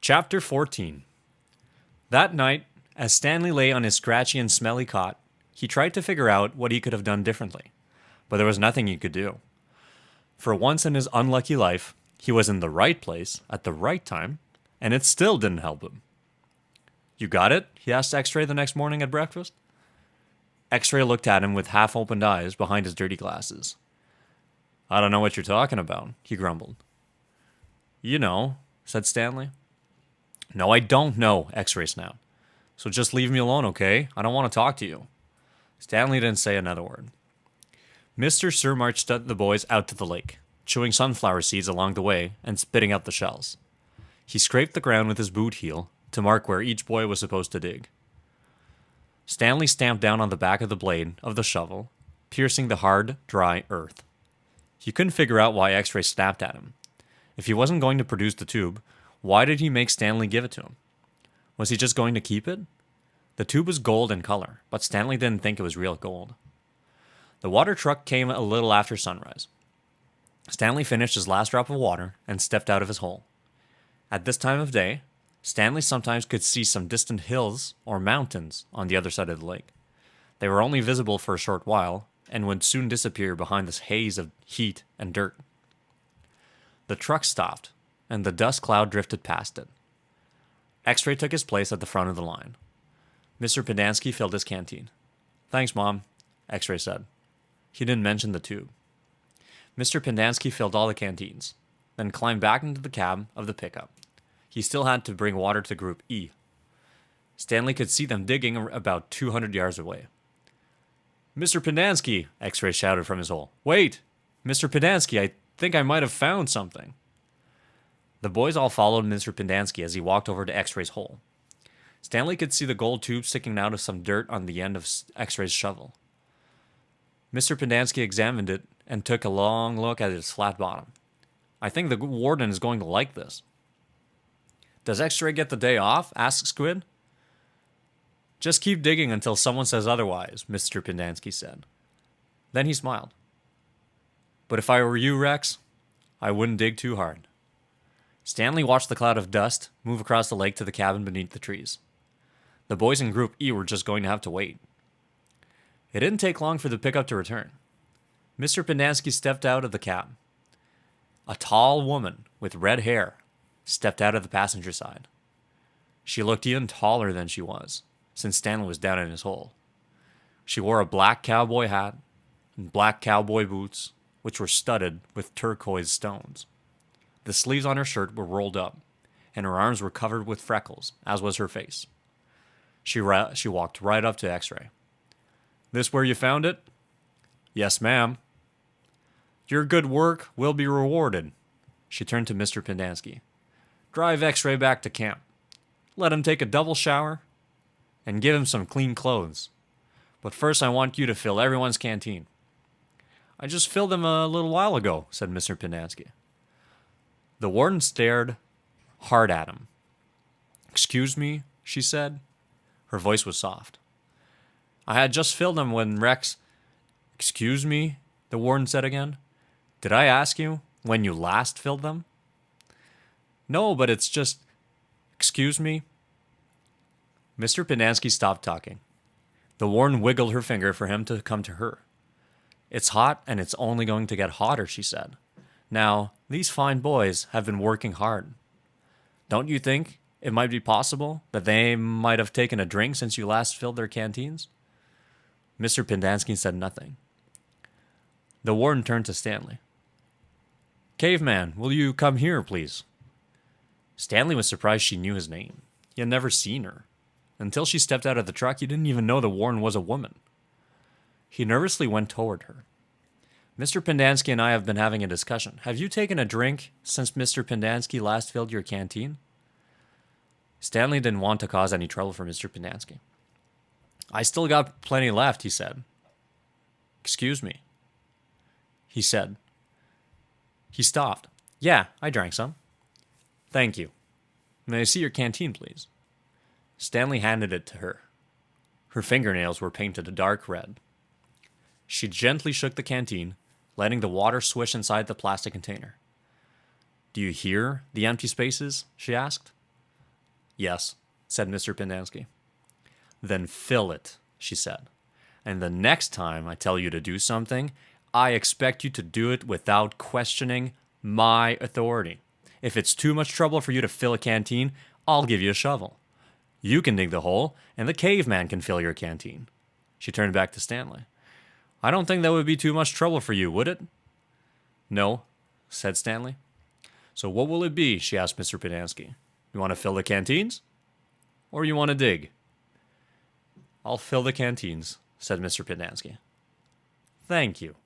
Chapter 14. That night, as Stanley lay on his scratchy and smelly cot, he tried to figure out what he could have done differently, but there was nothing he could do. For once in his unlucky life, he was in the right place at the right time, and it still didn't help him. You got it? He asked X-Ray the next morning at breakfast. X-Ray looked at him with half-opened eyes behind his dirty glasses. I don't know what you're talking about, he grumbled. You know, said Stanley. No, I don't know, X-Ray snapped. So just leave me alone, okay? I don't want to talk to you. Stanley didn't say another word. Mr. Sir marched the boys out to the lake, chewing sunflower seeds along the way and spitting out the shells. He scraped the ground with his boot heel to mark where each boy was supposed to dig. Stanley stamped down on the back of the blade of the shovel, piercing the hard, dry earth. He couldn't figure out why X-Ray snapped at him. If he wasn't going to produce the tube, why did he make Stanley give it to him? Was he just going to keep it? The tube was gold in color, but Stanley didn't think it was real gold. The water truck came a little after sunrise. Stanley finished his last drop of water and stepped out of his hole. At this time of day, Stanley sometimes could see some distant hills or mountains on the other side of the lake. They were only visible for a short while and would soon disappear behind this haze of heat and dirt. The truck stopped, and the dust cloud drifted past it. X-Ray took his place at the front of the line. Mr. Pendanski filled his canteen. Thanks, Mom, X-Ray said. He didn't mention the tube. Mr. Pendanski filled all the canteens, then climbed back into the cab of the pickup. He still had to bring water to Group E. Stanley could see them digging about 200 yards away. Mr. Pendanski, X-Ray shouted from his hole. Wait! Mr. Pendanski, I think I might have found something. The boys all followed Mr. Pendanski as he walked over to X-Ray's hole. Stanley could see the gold tube sticking out of some dirt on the end of X-Ray's shovel. Mr. Pendanski examined it and took a long look at its flat bottom. I think the warden is going to like this. Does X-Ray get the day off? Asked Squid. Just keep digging until someone says otherwise, Mr. Pendanski said. Then he smiled. But if I were you, Rex, I wouldn't dig too hard. Stanley watched the cloud of dust move across the lake to the cabin beneath the trees. The boys in Group E were just going to have to wait. It didn't take long for the pickup to return. Mr. Pendanski stepped out of the cab. A tall woman with red hair stepped out of the passenger side. She looked even taller than she was, since Stanley was down in his hole. She wore a black cowboy hat and black cowboy boots, which were studded with turquoise stones. The sleeves on her shirt were rolled up, and her arms were covered with freckles, as was her face. She walked right up to X-Ray. This where you found it? Yes, ma'am. Your good work will be rewarded. She turned to Mr. Pendanski. Drive X-Ray back to camp. Let him take a double shower and give him some clean clothes. But first I want you to fill everyone's canteen. I just filled them a little while ago, said Mr. Pendanski. The warden stared hard at him. Excuse me, she said. Her voice was soft. I had just filled them when Rex... Excuse me, the warden said again. Did I ask you when you last filled them? No, but it's just... Excuse me? Mr. Pendanski stopped talking. The warden wiggled her finger for him to come to her. It's hot and it's only going to get hotter, she said. Now, these fine boys have been working hard. Don't you think it might be possible that they might have taken a drink since you last filled their canteens? Mr. Pendanski said nothing. The warden turned to Stanley. Caveman, will you come here, please? Stanley was surprised she knew his name. He had never seen her. Until she stepped out of the truck, he didn't even know the warden was a woman. He nervously went toward her. Mr. Pendanski and I have been having a discussion. Have you taken a drink since Mr. Pendanski last filled your canteen? Stanley didn't want to cause any trouble for Mr. Pendanski. I still got plenty left, he said. Excuse me, he said. He stopped. Yeah, I drank some. Thank you. May I see your canteen, please? Stanley handed it to her. Her fingernails were painted a dark red. She gently shook the canteen, letting the water swish inside the plastic container. Do you hear the empty spaces? She asked. Yes, said Mr. Pendanski. Then fill it, she said. And the next time I tell you to do something, I expect you to do it without questioning my authority. If it's too much trouble for you to fill a canteen, I'll give you a shovel. You can dig the hole, and the caveman can fill your canteen. She turned back to Stanley. I don't think that would be too much trouble for you, would it? No, said Stanley. So what will it be? She asked Mr. Pendanski. You want to fill the canteens? Or you want to dig? I'll fill the canteens, said Mr. Pendanski. Thank you,